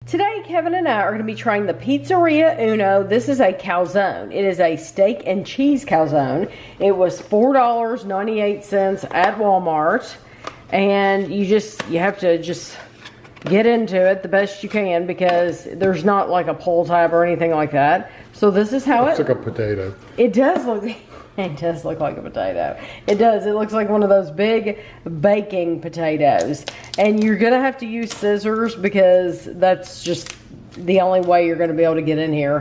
Today, Kevin and I are going to be trying the Pizzeria UNO. This is a calzone. It is a steak and cheese calzone. It was $4.98 at Walmart. And you have to just get into it the best you can because there's not like a pull tab or anything like that. So this is how It's like a potato. It does look like a potato. It does. It looks like one of those big baking potatoes. And you're going to have to use scissors because that's just the only way you're going to be able to get in here.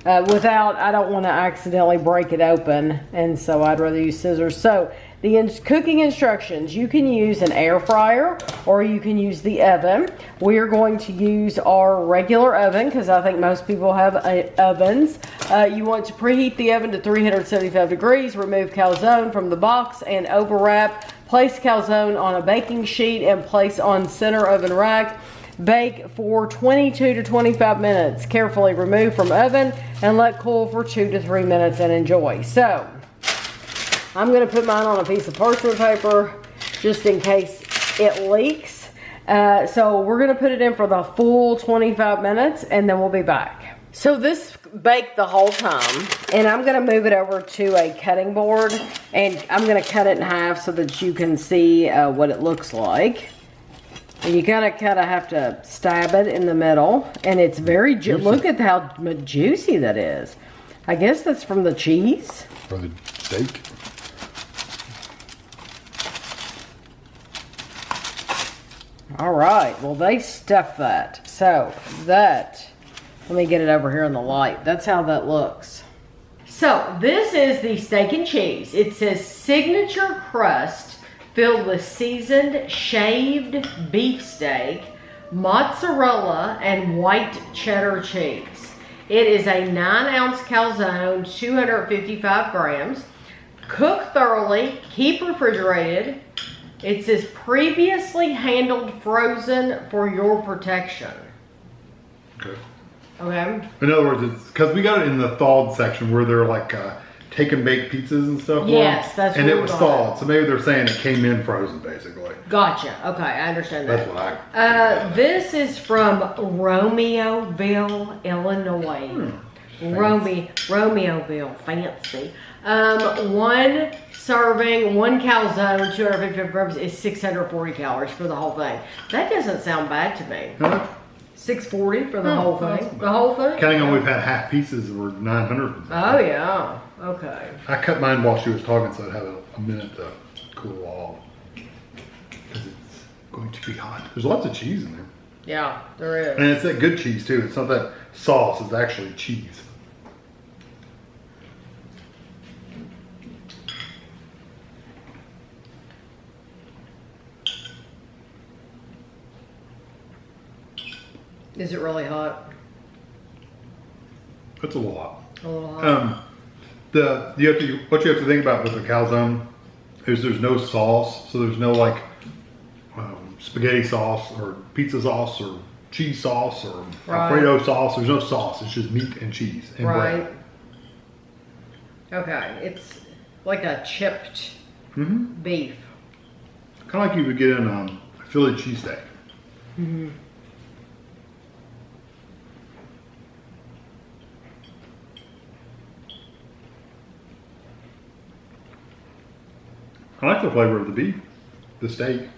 I don't want to accidentally break it open. And so I'd rather use scissors. So the cooking instructions, you can use an air fryer or you can use the oven. We are going to use our regular oven because I think most people have ovens. You want to preheat the oven to 375 degrees, remove calzone from the box and overwrap. Place calzone on a baking sheet and place on center oven rack. Bake for 22 to 25 minutes. Carefully remove from oven and let cool for 2 to 3 minutes and enjoy. So, I'm going to put mine on a piece of parchment paper just in case it leaks. So we're going to put it in for the full 25 minutes and then we'll be back. So this baked the whole time and I'm going to move it over to a cutting board and I'm going to cut it in half so that you can see what it looks like. And you kind of have to stab it in the middle and it's very look at how juicy that is. I guess that's from the cheese. For the steak. All right, well they stuffed that. So let me get it over here in the light. That's how that looks. So this is the steak and cheese. It says signature crust filled with seasoned shaved beef steak, mozzarella, and white cheddar cheese. It is a 9-ounce calzone, 255 grams. Cook thoroughly, keep refrigerated. It says previously handled frozen for your protection. Okay. Okay. In other words, it's because we got it in the thawed section where they're like take and bake pizzas and stuff. Yes, that's and what it was thawed, so maybe they're saying it came in frozen, basically. Gotcha. Okay, I understand that. That's what I. This is from Romeoville, Illinois. Romeoville, fancy. One serving, one calzone, 250 grams is 640 calories for the whole thing. That doesn't sound bad to me. Huh? 640 for the whole thing. The whole thing? Counting on we've had half pieces, we're 900. Oh yeah. Okay. I cut mine while she was talking, so I'd have a minute to cool off. Because it's going to be hot. There's lots of cheese in there. Yeah, there is. And it's that good cheese too. It's not that sauce, it's actually cheese. Is it really hot? It's a little hot. A little hot. What you have to think about with the calzone is there's no sauce, so there's no like spaghetti sauce or pizza sauce or cheese sauce or Alfredo sauce. There's no sauce. It's just meat and cheese and bread. Okay, it's like a chipped beef. Kind of like you would get in a Philly cheesesteak. Mm-hmm. I like the flavor of the beef, the steak,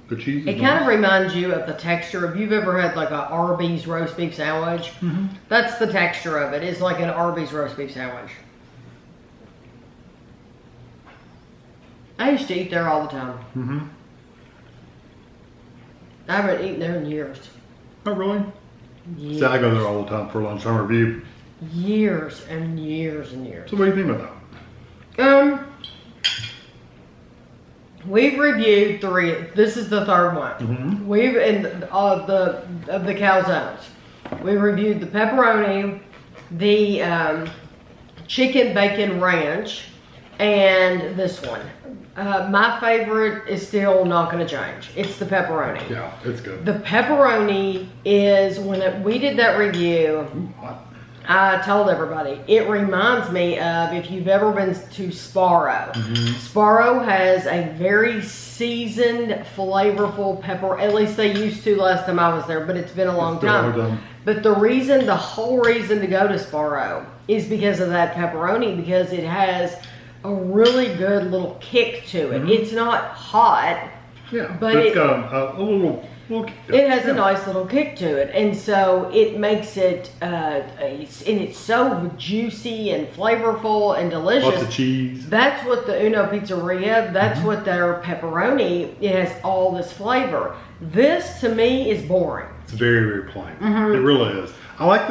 the cheese. It kind of reminds you of the texture. If you've ever had like a Arby's roast beef sandwich, that's the texture of it. It's like an Arby's roast beef sandwich. I used to eat there all the time. I haven't eaten there in years. Oh, really? Years. See, I go there all the time for lunchtime review. Years and years and years. So what do you think about that? We've reviewed 3. This is the 3rd one. We've the calzones. We reviewed the pepperoni, the chicken bacon ranch, and this one. My favorite is still not going to change. It's the pepperoni. Yeah, it's good. The pepperoni is we did that review. Hot. I told everybody, it reminds me of, if you've ever been to Sparrow. Sparrow has a very seasoned, flavorful pepper. At least they used to last time I was there, but it's been a long time. But the whole reason to go to Sparrow is because of that pepperoni, because it has a really good little kick to it. It's not hot. Yeah, but it's got a little kick to it has a nice little kick to it, and so it makes it, it's so juicy and flavorful and delicious. Lots of cheese. That's what the Uno Pizzeria, that's what their pepperoni, it has all this flavor. This, to me, is boring. It's very, very plain. It really is. I like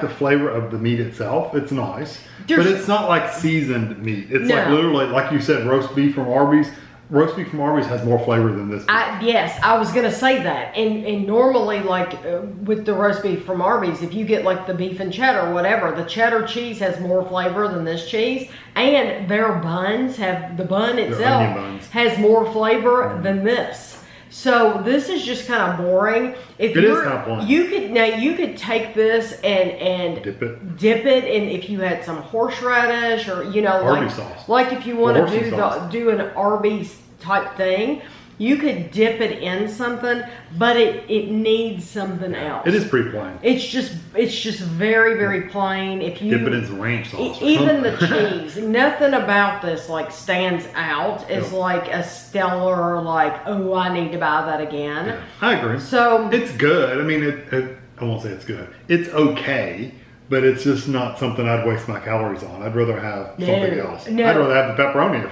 the flavor of the meat itself. It's nice, but it's not like seasoned meat. It's like literally, like you said, roast beef from Arby's. Roast beef from Arby's has more flavor than this beef. Yes, I was gonna say that. And normally, like with the roast beef from Arby's, if you get like the beef and cheddar or whatever, the cheddar cheese has more flavor than this cheese, and their buns have, the bun itself has more flavor than this. So this is just kind of boring. It is kind of plain. You could take this and dip it, and if you had some horseradish or Arby's sauce, like if you want to do an Arby's type thing, you could dip it in something, but it needs something else. It is pretty plain. It's just very, very plain. If you dip it in some ranch sauce, even the cheese, nothing about this like stands out as like a stellar, like, oh, I need to buy that again. Yeah, I agree. So it's good. I mean, I won't say it's good. It's okay. But it's just not something I'd waste my calories on. I'd rather have something else. I'd rather have the pepperoni if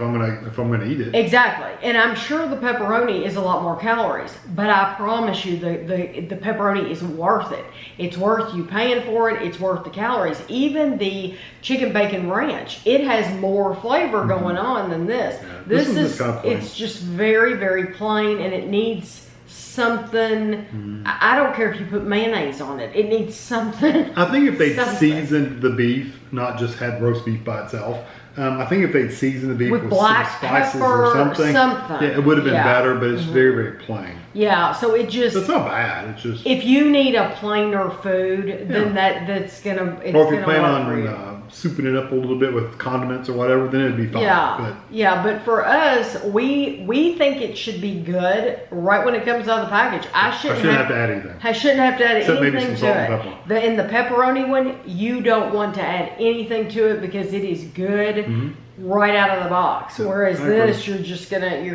I'm gonna eat it. Exactly, and I'm sure the pepperoni is a lot more calories. But I promise you, the pepperoni is worth it. It's worth you paying for it. It's worth the calories. Even the chicken bacon ranch, it has more flavor going on than this. Yeah, this is just kind of plain. It's just very, very plain, and it needs something. I don't care if you put mayonnaise on it. It needs something. I think if they'd seasoned the beef, not just had roast beef by itself, I think if they'd seasoned the beef with black some spices pepper or something, yeah, it would have been better. But it's very, very plain. Yeah, so it just. It's not bad. It's just. If you need a plainer food, then that's gonna. It's or if you plan on souping it up a little bit with condiments or whatever, then it'd be fine. Yeah, but for us, we think it should be good right when it comes out of the package. I shouldn't have to add anything. I shouldn't have to add Except anything maybe some salt and pepper. In the pepperoni one, you don't want to add anything to it because it is good right out of the box. Yeah, whereas this, you're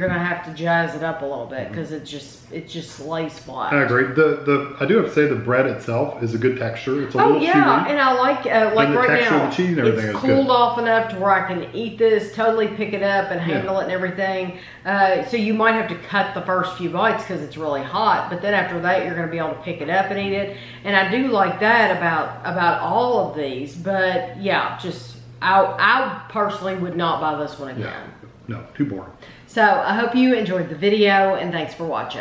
gonna have to jazz it up a little bit because it just lays flat. I agree. I do have to say the bread itself is a good texture. It's a little chewy. And I like right now. Of the cheese and everything it's is cooled good. off enough to where I can eat this, totally pick it up and handle it and everything. So you might have to cut the first few bites because it's really hot, but then after that you're going to be able to pick it up and eat it. And I do like that about all of these. But yeah, just I personally would not buy this one again. No, too boring. So I hope you enjoyed the video and thanks for watching.